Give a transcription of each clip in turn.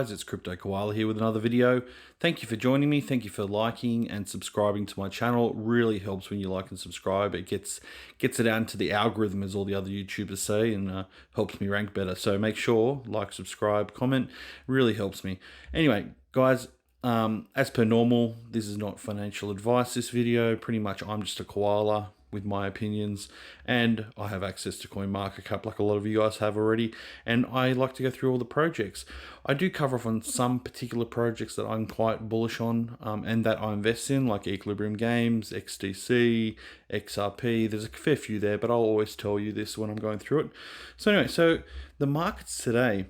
guys, it's Crypto Koala here with another video. Thank you for joining me. Thank you for liking and subscribing to my channel. It really helps when you like and subscribe. It gets it out into the algorithm, as all the other YouTubers say, and helps me rank better. So make sure, like, subscribe, comment. It really helps me. Anyway, guys, as per normal, this is not financial advice, this video. Pretty much I'm just a koala with my opinions, and I have access to CoinMarketCap like a lot of you guys have already, and I like to go through all the projects. I do cover off on some particular projects that I'm quite bullish on and that I invest in, like Equilibrium Games, XDC, Xrp. There's a fair few there, but I'll always tell you this when I'm going through it. So anyway, so the markets today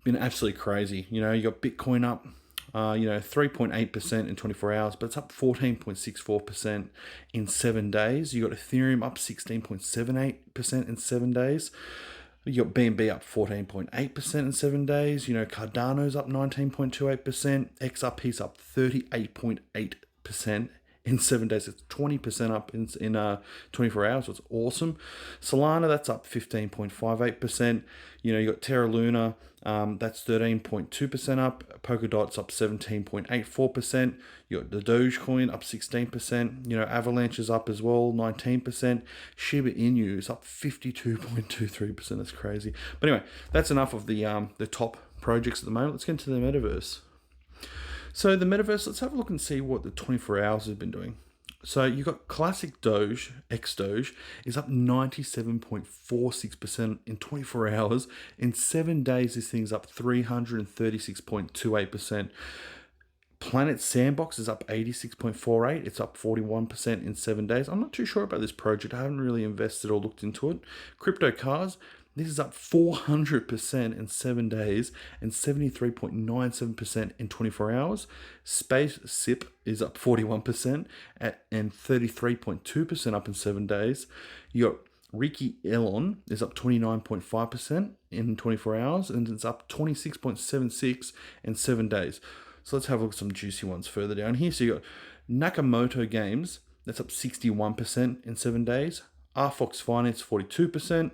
been absolutely crazy. You know, you got Bitcoin up 3.8% in 24 hours, but it's up 14.64% in 7 days. You got Ethereum up 16.78% in 7 days. You got BNB up 14.8% in 7 days. You know, Cardano's up 19.28%. XRP's up 38.8% in 7 days. It's 20% up in 24 hours. So it's awesome. Solana, that's up 15.58%. You know, you got Terra Luna, that's 13.2% up. Polkadot's up 17.84%. You got the Dogecoin up 16%. You know, Avalanche is up as well, 19%. Shiba Inu is up 52.23%. That's crazy. But anyway, that's enough of the top projects at the moment. Let's get into the metaverse. So the metaverse, let's have a look and see what the 24 hours has been doing. So you got classic Doge, XDoge, is up 97.46% in 24 hours. In 7 days, this thing's up 336.28%. Planet Sandbox is up 86.48. It's up 41% in 7 days. I'm not too sure about this project. I haven't really invested or looked into it. Crypto Cars, this is up 400% in 7 days and 73.97% in 24 hours. Space SIP is up 41% and 33.2% up in 7 days. You got Ricky Elon is up 29.5% in 24 hours, and it's up 26.76 in 7 days. So let's have a look at some juicy ones further down here. So you got Nakamoto Games, that's up 61% in 7 days. Rfox Finance, 42%.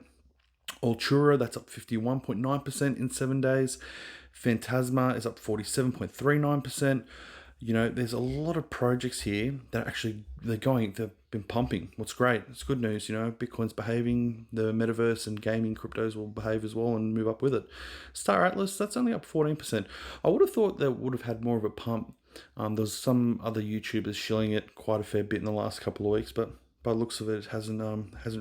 Altura, that's up 51.9% in 7 days. Phantasma is up 47.39%. You know, there's a lot of projects here that actually they've been pumping. What's great, it's good news. You know, Bitcoin's behaving, the metaverse and gaming cryptos will behave as well and move up with it. Star Atlas, that's only up 14%. I would have thought that would have had more of a pump. There's some other YouTubers shilling it quite a fair bit in the last couple of weeks, but by the looks of it, it hasn't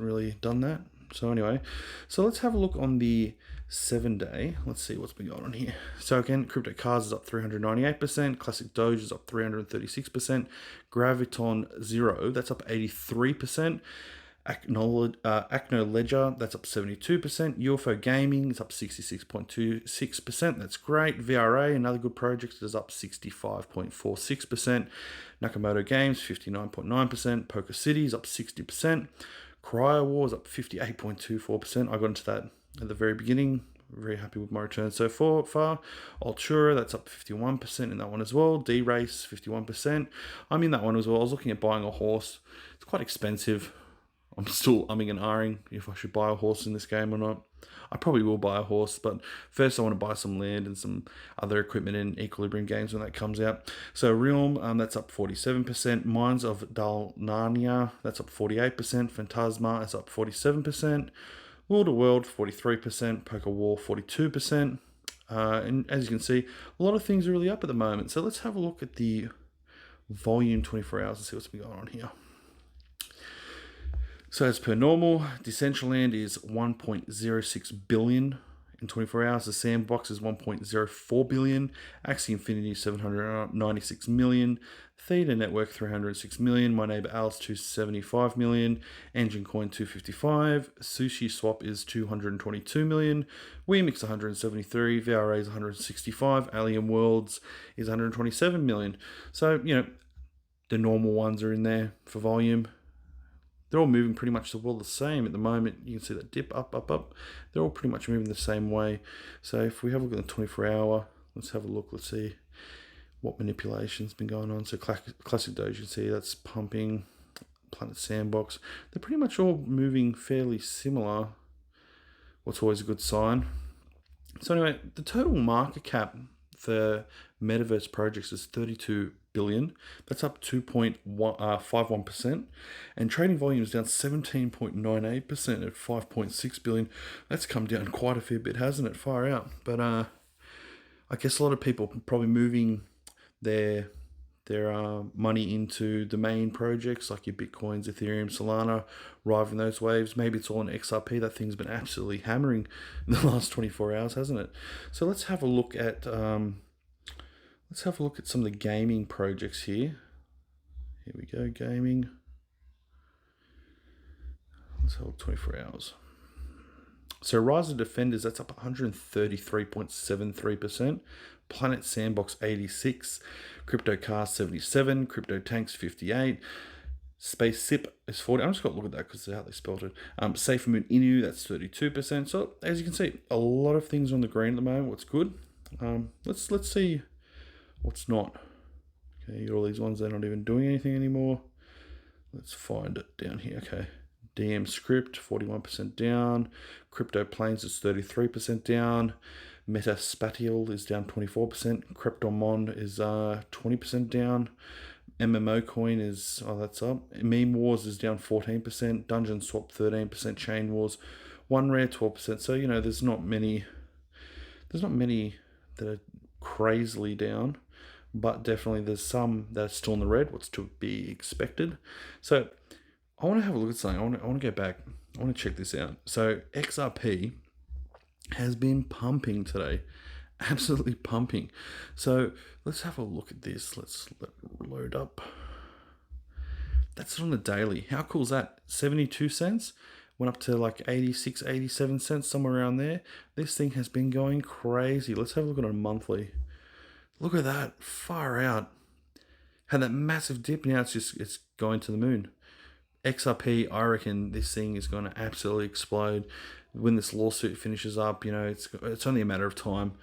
really done that. So anyway, so let's have a look on the 7 day. Let's see what's been going on here. So again, Crypto Cars is up 398%. Classic Doge is up 336%. Graviton Zero, that's up 83%. Acno Ledger, that's up 72%. UFO Gaming is up 66.26%. That's great. VRA, another good project, is up 65.46%. Nakamoto Games, 59.9%. Poker City is up 60%. Cryo War is up 58.24%. I got into that at the very beginning. Very happy with my returns so far. Altura, that's up 51% in that one as well. D-Race, 51%. I'm in that one as well. I was looking at buying a horse. It's quite expensive. I'm still umming and ahhing if I should buy a horse in this game or not. I probably will buy a horse, but first I want to buy some land and some other equipment in Equilibrium Games when that comes out. So Realm, that's up 47%. Mines of Dalnania, that's up 48%. Phantasma is up 47%. World to World, 43%. Poker War, 42%. And as you can see, a lot of things are really up at the moment. So let's have a look at the volume 24 hours and see what's been going on here. So as per normal, Decentraland is 1.06 billion in 24 hours. The Sandbox is 1.04 billion. Axie Infinity 796 million. Theta Network 306 million. My Neighbor Alice 275 million. Engine Coin 255. Sushi Swap is 222 million. WeMix 173. VRA is 165. Alien Worlds is 127 million. So, you know, the normal ones are in there for volume. They're all moving pretty much the same at the moment. You can see that dip up, up, up. They're all pretty much moving the same way. So if we have a look at the 24 hour, let's have a look. Let's see what manipulation's been going on. So Classic Doge, you can see that's pumping. Planet Sandbox. They're pretty much all moving fairly similar. What's always a good sign. So anyway, the total market cap the metaverse projects is 32 billion. That's up 2.51%. And trading volume is down 17.98% at 5.6 billion. That's come down quite a fair bit, hasn't it? Far out. But I guess a lot of people probably moving their money into the main projects like your Bitcoins, Ethereum, Solana, riding those waves. Maybe it's all in XRP. That thing's been absolutely hammering in the last 24 hours, hasn't it? So let's have a look at some of the gaming projects here. Here we go, gaming. Let's have a look 24 hours. So Rise of Defenders, that's up 133.73%. Planet Sandbox 86, Crypto Cars 77, Crypto Tanks 58, Space Sip is 40. I'm just going to look at that because of how they spelled it. Safe Moon Inu, that's 32%. So as you can see, a lot of things on the green at the moment. What's good? Let's see what's not. Okay, you got all these ones that are not even doing anything anymore. Let's find it down here. Okay. DM Script, 41% down. Crypto Planes is 33% down. Metaspatial is down 24%. Cryptomon is 20% down. MMO Coin is, that's up. Meme Wars is down 14%. Dungeon Swap 13%. Chain Wars, One Rare 12%. So, there's not many that are crazily down, but definitely there's some that are still in the red, what's to be expected. So I want to have a look at something. I want to go back. I want to check this out. So XRP has been pumping today. Absolutely pumping. So let's have a look at this. Let's let it load up. That's on the daily. How cool is that? 72 cents. Went up to like 86, 87 cents, somewhere around there. This thing has been going crazy. Let's have a look at it monthly. Look at that. Far out. Had that massive dip. Now it's going to the moon. XRP, I reckon this thing is going to absolutely explode when this lawsuit finishes up. It's only a matter of time.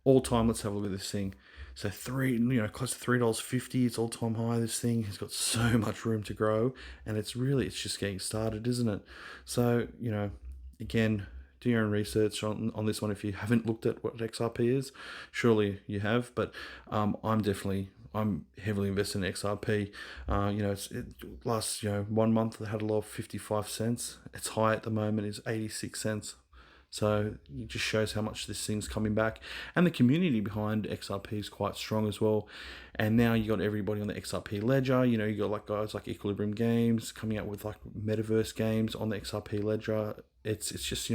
All time, let's have a look at this thing. So close to $3.50. It's all time high. This thing has got so much room to grow, and it's just getting started, isn't it? So again, do your own research on this one if you haven't looked at what XRP is. Surely you have, but I'm heavily invested in XRP. Last 1 month it had a low of 55 cents. Its high at the moment is 86 cents. So it just shows how much this thing's coming back. And the community behind XRP is quite strong as well. And now you got everybody on the XRP ledger. You got like guys like Equilibrium Games coming out with like metaverse games on the XRP ledger. It's just,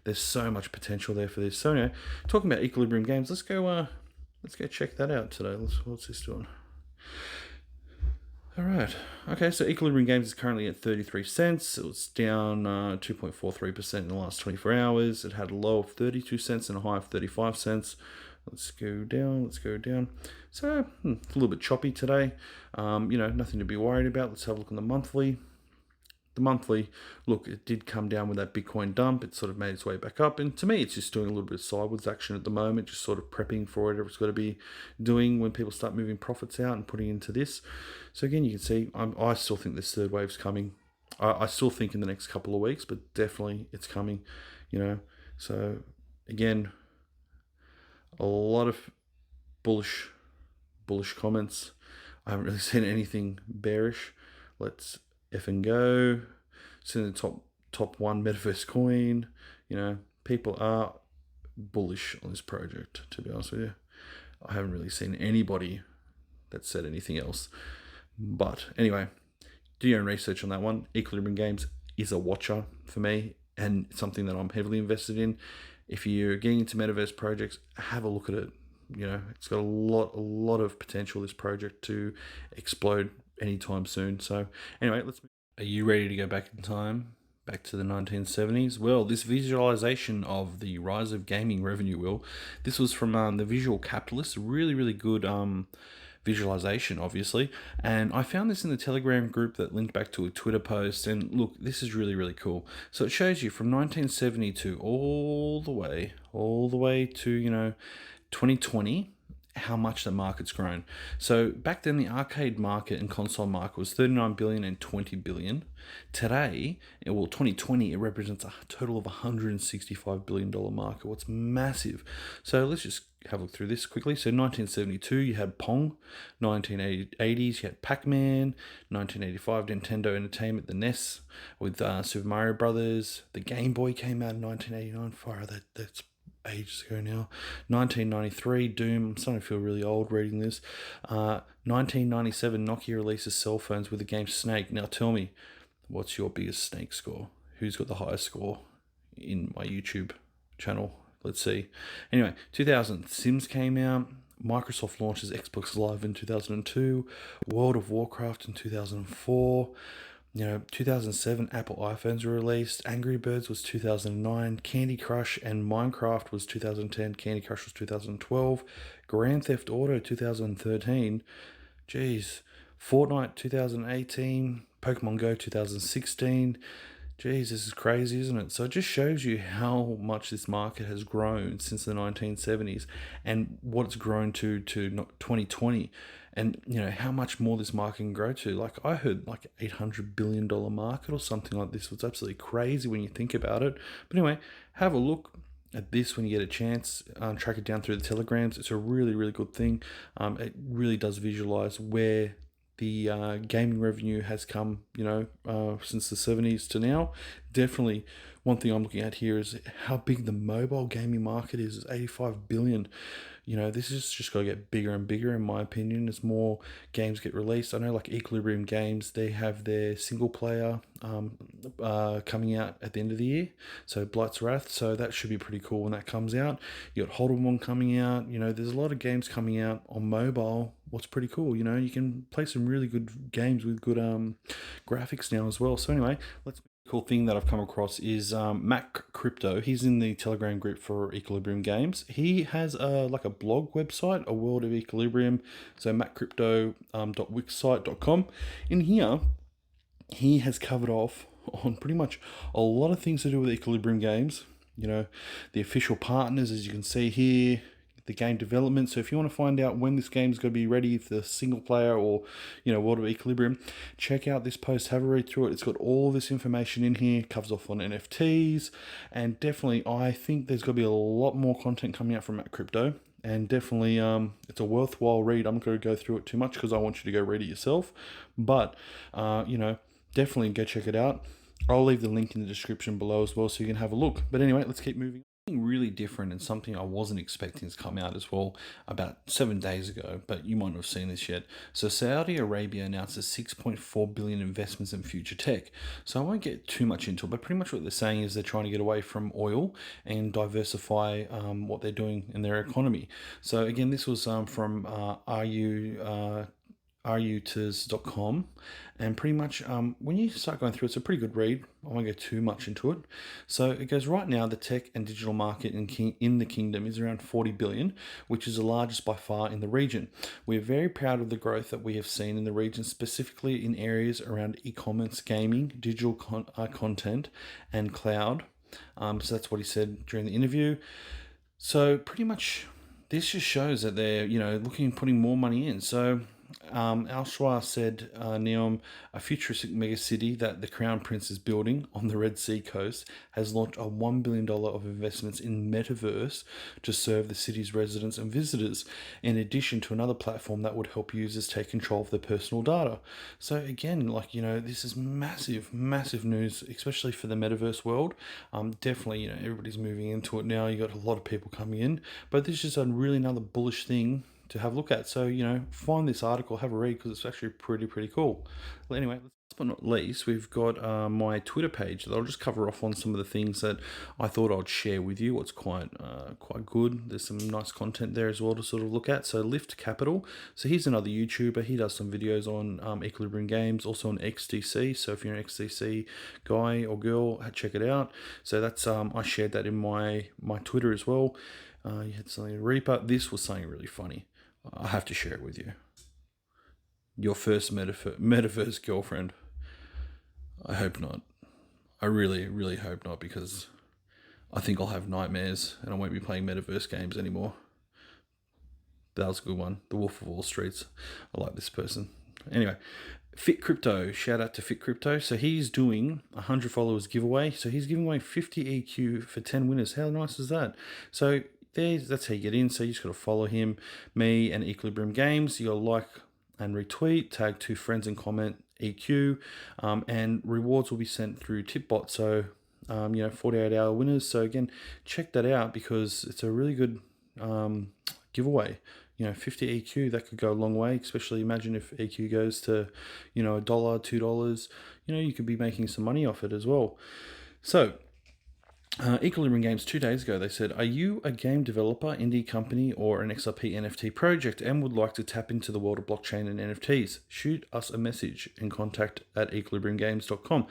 there's so much potential there for this. So talking about Equilibrium Games, let's go check that out today. What's this doing? All right. Okay, so Equilibrium Games is currently at 33 cents. It was down 2.43% in the last 24 hours. It had a low of 32 cents and a high of 35 cents. Let's go down. So a little bit choppy today. Nothing to be worried about. Let's have a look on the monthly. The monthly, look, it did come down with that Bitcoin dump. It sort of made its way back up. And to me, it's just doing a little bit of sideways action at the moment, just sort of prepping for whatever it's got to be doing when people start moving profits out and putting into this. So again, you can see, I still think this third wave's coming. I still think in the next couple of weeks, but definitely it's coming, So again, a lot of bullish comments. I haven't really seen anything bearish. Let's and go. It's in the top one metaverse coin. People are bullish on this project, to be honest with you. I haven't really seen anybody that said anything else. But anyway, do your own research on that one. Equilibrium Games is a watcher for me and something that I'm heavily invested in. If you're getting into metaverse projects, have a look at it. It's got a lot of potential, this project, to explode anytime soon. So anyway, are you ready to go back in time, back to the 1970s? Well, this visualization of the rise of gaming revenue, this was from the Visual Capitalist. Really, really good visualization, obviously. And I found this in the Telegram group that linked back to a Twitter post. And look, this is really, really cool. So it shows you from 1972 all the way to, 2020. how much the market's grown. So back then, the arcade market and console market was 39 billion and 20 billion. Today, well, 2020, it represents a total of $165 billion market. What's massive. So let's just have a look through this quickly. So 1972, you had Pong. 1980s, you had Pac-Man. 1985, Nintendo Entertainment, the NES with Super Mario Brothers. The Game Boy came out in 1989. Fire, that's ages ago now. 1993, Doom. I'm starting to feel really old reading this. 1997, Nokia releases cell phones with the game Snake. Now tell me, what's your biggest Snake score? Who's got the highest score in my YouTube channel? Let's see. Anyway, 2000, Sims came out. Microsoft launches Xbox Live in 2002. World of Warcraft in 2004. 2007, Apple iPhones were released. Angry Birds was 2009. Candy Crush and Minecraft was 2010. Candy Crush was 2012. Grand Theft Auto 2013. Jeez. Fortnite 2018. Pokemon Go 2016. Jeez, this is crazy, isn't it? So it just shows you how much this market has grown since the 1970s and what it's grown to 2020, and how much more this market can grow to. Like, I heard like $800 billion market or something like this. It's absolutely crazy when you think about it. But anyway, have a look at this when you get a chance. Track it down through the telegrams. It's a really, really good thing. It really does visualize where the gaming revenue has come, since the 70s to now. Definitely one thing I'm looking at here is how big the mobile gaming market is. It's 85 billion. This is just got to get bigger and bigger, in my opinion, as more games get released. I know, like Equilibrium Games, they have their single player coming out at the end of the year. So Blight's Wrath, so that should be pretty cool when that comes out. You got Hold'em One coming out. There's a lot of games coming out on mobile. What's pretty cool, you can play some really good games with good graphics now as well. So anyway, cool thing that I've come across is Maccrypto. He's in the Telegram group for Equilibrium Games. He has a blog website, A World of Equilibrium. So maccrypto.wixsite.com. In here, he has covered off on pretty much a lot of things to do with Equilibrium Games. The official partners, as you can see here, the game development. So if you want to find out when this game's going to be ready for the single player or, World of Equilibrium, check out this post, have a read through it. It's got all this information in here, covers off on NFTs, and definitely I think there's going to be a lot more content coming out from Maccrypto. And definitely, it's a worthwhile read. I'm not going to go through it too much because I want you to go read it yourself. But, definitely go check it out. I'll leave the link in the description below as well so you can have a look. But anyway, let's keep moving. Something really different and something I wasn't expecting to come out as well about 7 days ago, but you might not have seen this yet. So Saudi Arabia announces 6.4 billion investments in future tech. So I won't get too much into it, but pretty much what they're saying is they're trying to get away from oil and diversify what they're doing in their economy. So again, this was from ruters.com, and pretty much when you start going through, it's a pretty good read. I won't go too much into it. So it goes, right now the tech and digital market in the kingdom is around 40 billion, which is the largest by far in the region. We're very proud of the growth that we have seen in the region, specifically in areas around e-commerce, gaming, digital content, and cloud. So that's what he said during the interview. So pretty much this just shows that they're putting more money in. So Al-Shwa said, Neom, a futuristic megacity that the Crown Prince is building on the Red Sea coast, has launched a $1 billion of investments in Metaverse to serve the city's residents and visitors, in addition to another platform that would help users take control of their personal data. So again, this is massive, massive news, especially for the Metaverse world. Definitely, everybody's moving into it now. You got a lot of people coming in, but this is really another bullish thing to have a look at. So, find this article, have a read, because it's actually pretty cool. Well, anyway, last but not least, we've got my Twitter page that I'll just cover off on some of the things that I thought I'd share with you. What's quite good. There's some nice content there as well to sort of look at. So Lift Capital. So he's another YouTuber. He does some videos on Equilibrium Games, also on XDC. So if you're an XDC guy or girl, check it out. So that's I shared that in my Twitter as well. You had something to Reaper. This was something really funny. I have to share it with you. Your first metaverse girlfriend. I hope not. I really, really hope not, because I think I'll have nightmares and I won't be playing metaverse games anymore. That was a good one. The Wolf of Wall Streets. I like this person. Anyway, Fit Crypto. Shout out to Fit Crypto. So he's doing a 100 followers giveaway. So he's giving away 50 EQ for 10 winners. How nice is that? So that's how you get in. So you just got to follow him, me, and Equilibrium Games. You got to like and retweet, tag 2 friends and comment EQ, and rewards will be sent through Tipbot. So 48-hour winners. So again, check that out because it's a really good giveaway. 50 EQ, that could go a long way, especially imagine if EQ goes to, $1, $2, you could be making some money off it as well. So, Equilibrium Games 2 days ago, they said, are you a game developer, indie company, or an XRP NFT project and would like to tap into the world of blockchain and NFTs? Shoot us a message and contact at equilibriumgames.com.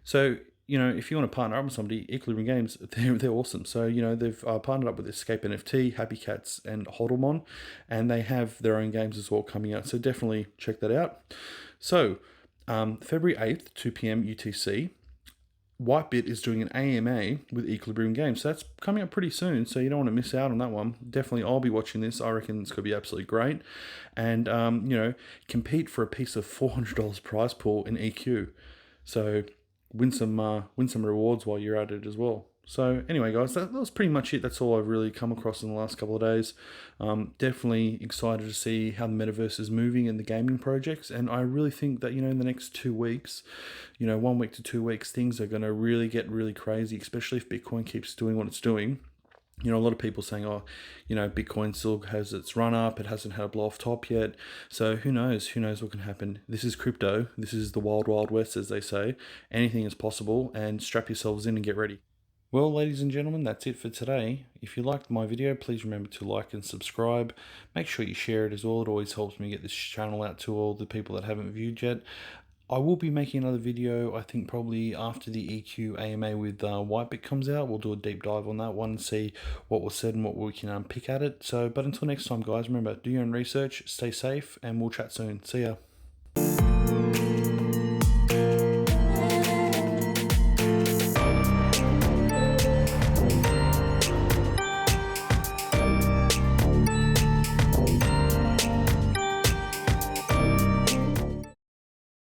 So, if you want to partner up with somebody, Equilibrium Games, they're awesome. So, they've partnered up with Escape NFT, Happy Cats, and Hodlmon, and they have their own games as well coming out. So definitely check that out. So, February 8th, 2 p.m. UTC, Whitebit is doing an AMA with Equilibrium Games. So that's coming up pretty soon, so you don't want to miss out on that one. Definitely, I'll be watching this. I reckon it's going to be absolutely great. And, compete for a piece of $400 prize pool in EQ. So win some rewards while you're at it as well. So anyway, guys, that was pretty much it. That's all I've really come across in the last couple of days. Definitely excited to see how the metaverse is moving and the gaming projects. And I really think that, in the next 2 weeks, 1 week to 2 weeks, things are going to really get really crazy, especially if Bitcoin keeps doing what it's doing. A lot of people saying, Bitcoin still has its run up. It hasn't had a blow off top yet. So who knows? Who knows what can happen? This is crypto. This is the wild, wild west, as they say. Anything is possible, and strap yourselves in and get ready. Well, ladies and gentlemen, that's it for today. If you liked my video, please remember to like and subscribe. Make sure you share it as well. It always helps me get this channel out to all the people that haven't viewed yet. I will be making another video, I think probably after the EQ AMA with Whitebit comes out. We'll do a deep dive on that one and see what was said and what we can pick at it. But until next time, guys, remember, do your own research, stay safe, and we'll chat soon. See ya.